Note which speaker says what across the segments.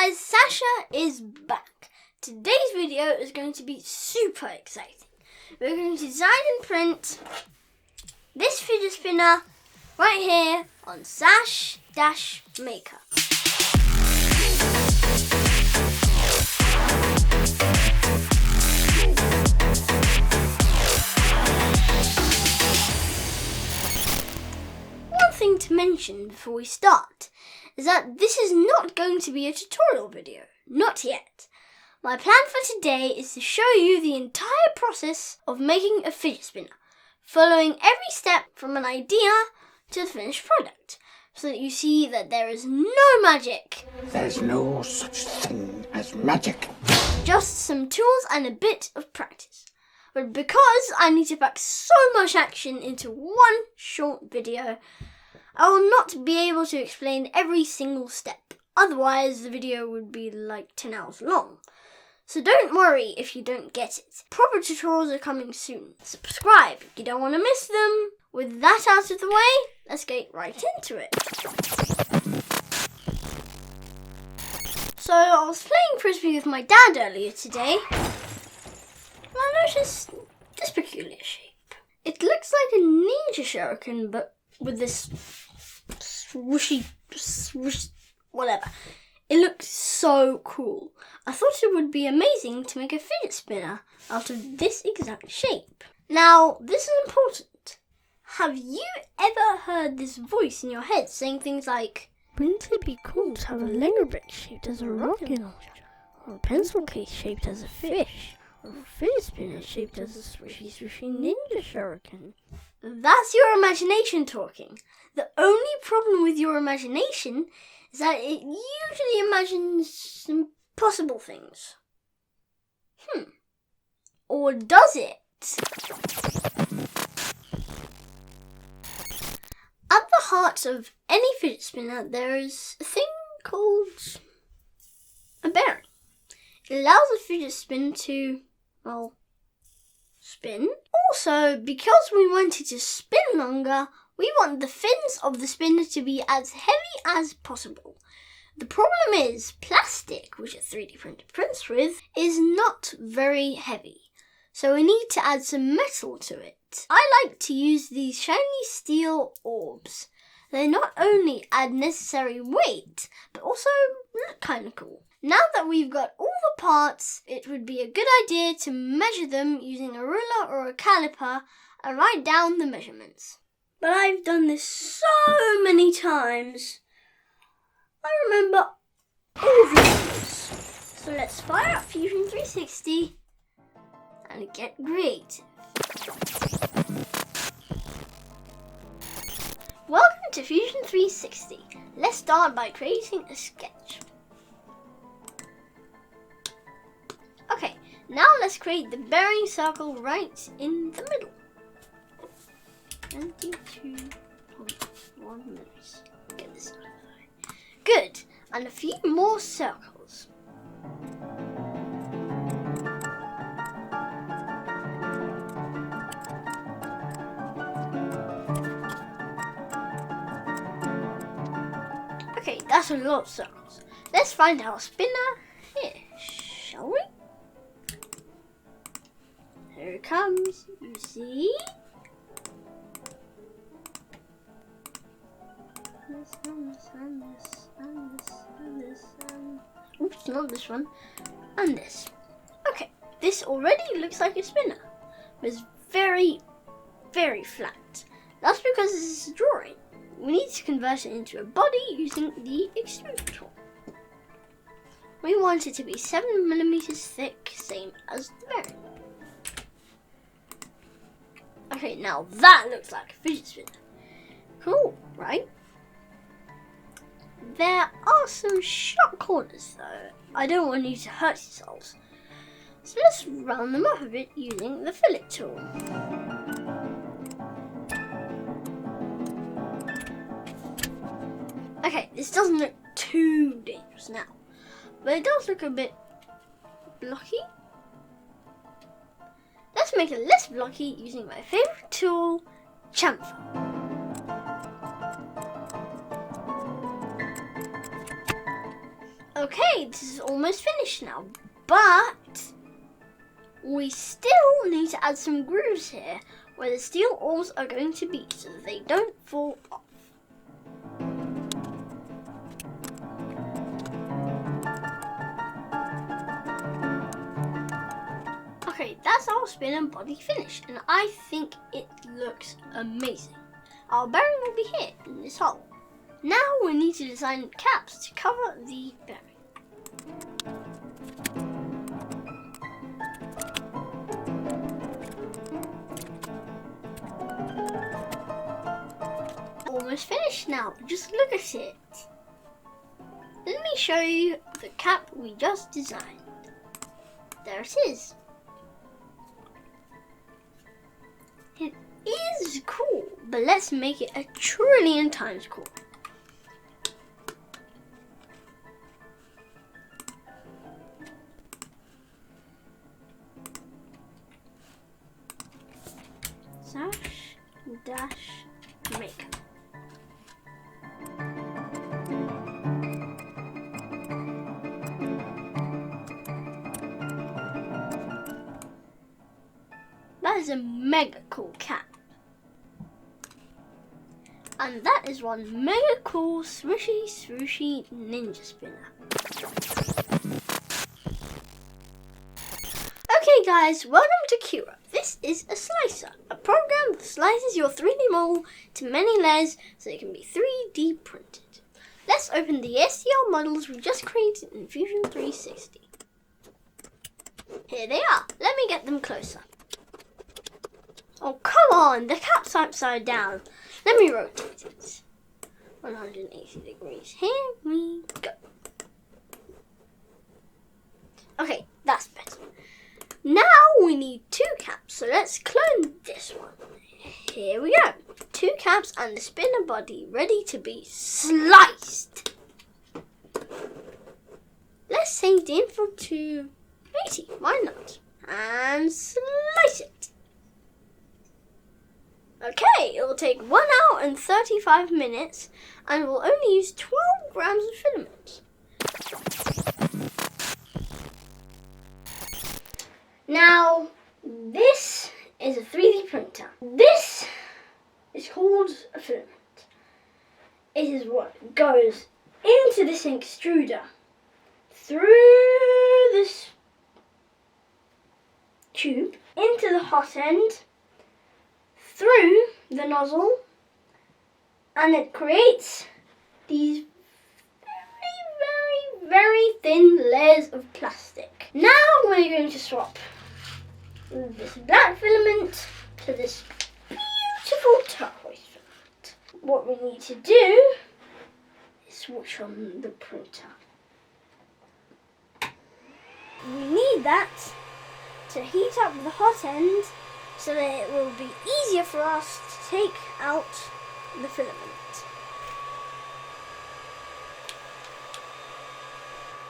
Speaker 1: guys, Sasha is back. Today's video is going to be super exciting. We're going to design and print this fidget spinner right here on Sash-Maker. One thing to mention before we start is that this is not going to be a tutorial video. Not yet. My plan for today is to show you the entire process of making a fidget spinner, following every step from an idea to the finished product, so that you see that there is no magic.
Speaker 2: There's no such thing as magic.
Speaker 1: Just some tools and a bit of practice. But because I need to pack so much action into one short video, I will not be able to explain every single step. Otherwise, the video would be like 10 hours long. So don't worry if you don't get it. Proper tutorials are coming soon. Subscribe if you don't want to miss them. With that out of the way, let's get right into it. So I was playing Frisbee with my dad earlier today, and I noticed this peculiar shape. It looks like a ninja shuriken, but with this swooshy, whatever. It looks so cool. I thought it would be amazing to make a fidget spinner out of this exact shape. Now, this is important. Have you ever heard this voice in your head saying things like, "Wouldn't it be cool to have a Lego brick shaped as a rocket launcher, or a pencil case shaped as a fish, or a fidget spinner shaped as a swishy ninja shuriken"? That's your imagination talking. The only problem with your imagination is that it usually imagines impossible things. Or does it? At the heart of any fidget spinner, there is a thing called a bearing. It allows the fidget spin to, spin. Also, because we want it to spin longer, we want the fins of the spinner to be as heavy as possible. The problem is, plastic, which a 3D printer prints with, is not very heavy. So we need to add some metal to it. I like to use these shiny steel orbs. They not only add necessary weight, but also look kind of cool. Now that we've got all the parts, it would be a good idea to measure them using a ruler or a caliper and write down the measurements. But I've done this so many times, I remember all the numbers. So let's fire up Fusion 360 and get creative. Welcome to Fusion 360. Let's start by creating a sketch. Okay, now let's create the bearing circle right in the middle. 22.1 minutes. Get this out of the way. Good, and a few more circles. Okay, that's a lot of circles. Let's find our spinner here, shall we? Here it comes, you see? Oops, not this one. And this. Okay, this already looks like a spinner, but it's very, very flat. That's because this is a drawing. We need to convert it into a body using the extrusion tool. We want it to be 7mm thick, same as the bearing. Okay, now that looks like a fidget spinner. Cool, right? There are some sharp corners though. I don't want you to hurt yourselves. So let's round them up a bit using the fillet tool. Okay, this doesn't look too dangerous now, but it does look a bit blocky. Let's make it less blocky using my favorite tool, chamfer. Okay, this is almost finished now, but we still need to add some grooves here where the steel oars are going to be so that they don't fall off. Okay, that's our spin and body finished, and I think it looks amazing. Our bearing will be here in this hole. Now we need to design caps to cover the bearing. Almost finished now, just look at it. Let me show you the cap we just designed. There it is. It is cool, but let's make it 1,000,000,000 times cool. Make. That is a mega cool cap. And that is one mega cool Swishy Swooshy ninja spinner. Okay guys, welcome to Cura. This is a slicer, a program that slices your 3D model to many layers so it can be 3D printed. Let's open the STL models we just created in Fusion 360. Here they are. Let me get them closer. Oh, come on, the cap's upside down. Let me rotate it. 180 degrees. Here we go. Okay, that's better. Now we need 2 caps, so let's clone this one. Here we go. 2 caps and the spinner body ready to be sliced. Let's save the info to 80, why not? And slice it. Okay, it will take 1 hour and 35 minutes and we'll only use 12 grams of filament. Now, this is a 3D printer. This is called a filament. It is what goes into this extruder, through this tube, into the hot end, through the nozzle, and it creates these very thin layers of plastic. Now we're going to swap this black filament to this beautiful turquoise filament. What we need to do is switch on the printer. We need that to heat up the hot end so that it will be easier for us to take out the filament.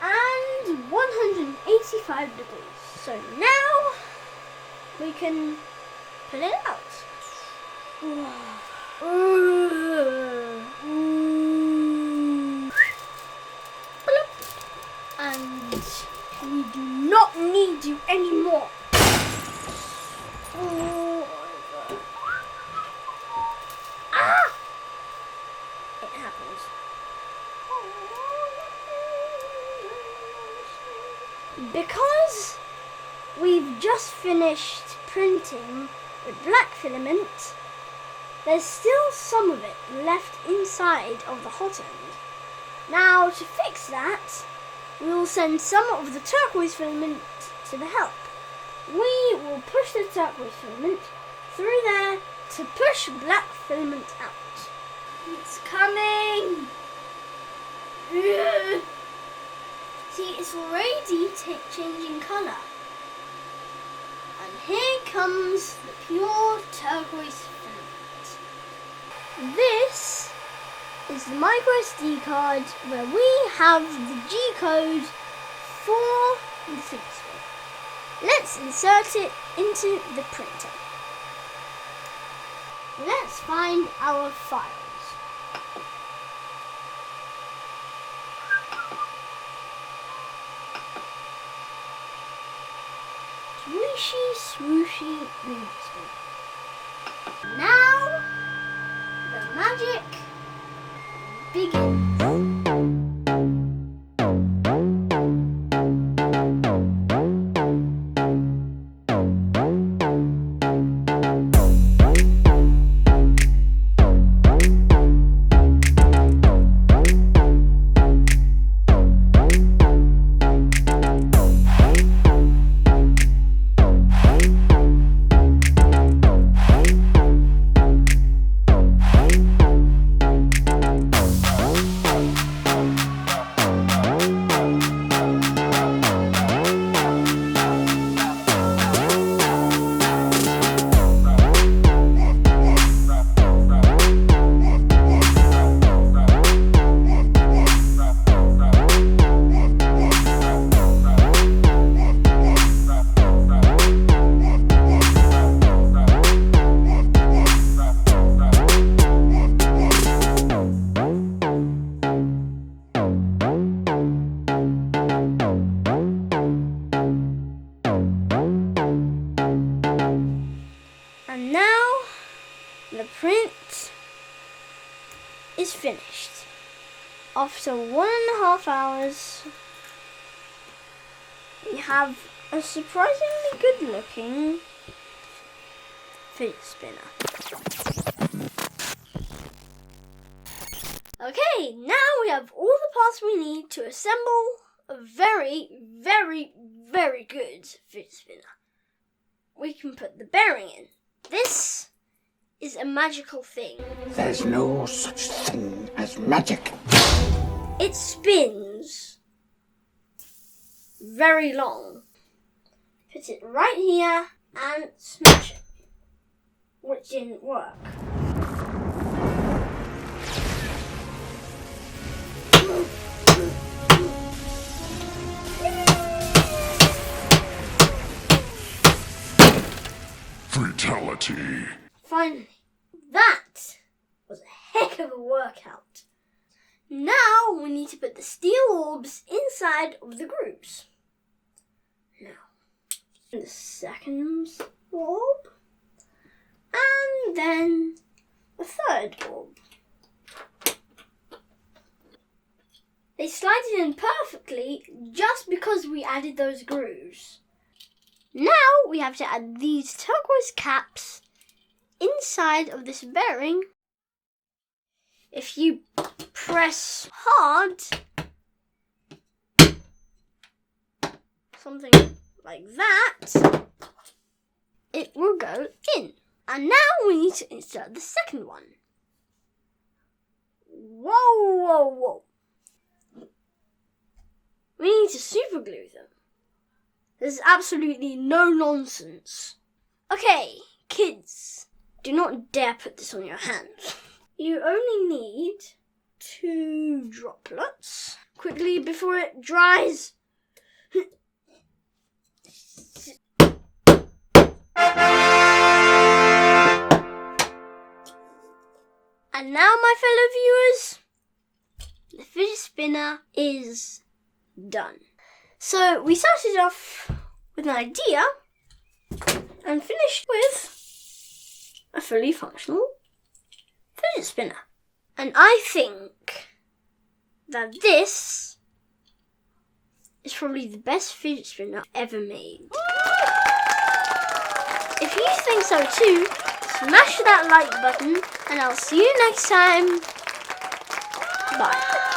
Speaker 1: And 185 degrees. So now we can put it out. And we do not need you anymore. Ah! It happens. Because we've just finished printing with black filament, there's still some of it left inside of the hot end. Now to fix that, we will send some of the turquoise filament to the help. We will push the turquoise filament through there to push black filament out. It's coming! See, it's already changing colour. And here comes the pure turquoise filament. This is the micro SD card where we have the G code for the Philosopher. Let's insert it into the printer. Let's find our files. Swishy, swooshy, fidget spinner. Now the magic begins. And now the print is finished. After 1.5 hours, we have a surprisingly good looking fidget spinner. Okay, now we have all the parts we need to assemble a very, very, very good fidget spinner. We can put the bearing in. This is a magical thing.
Speaker 2: There's no such thing as magic.
Speaker 1: It spins very long. Put it right here and smash it, which didn't work.
Speaker 3: Fatality.
Speaker 1: Finally, that was a heck of a workout. Now we need to put the steel orbs inside of the grooves. Now, the second orb, and then the third orb. They slide it in perfectly just because we added those grooves. Now we have to add these turquoise caps inside of this bearing. If you press hard, something like that, it will go in. And now we need to insert the second one. Whoa, whoa, whoa. We need to super glue them. There's absolutely no nonsense. Okay, kids, do not dare put this on your hands. You only need 2 droplets. Quickly before it dries. And now, my fellow viewers, the fidget spinner is done. So we started off with an idea and finished with a fully functional fidget spinner. And I think that this is probably the best fidget spinner ever made. If you think so too, smash that like button and I'll see you next time. Bye.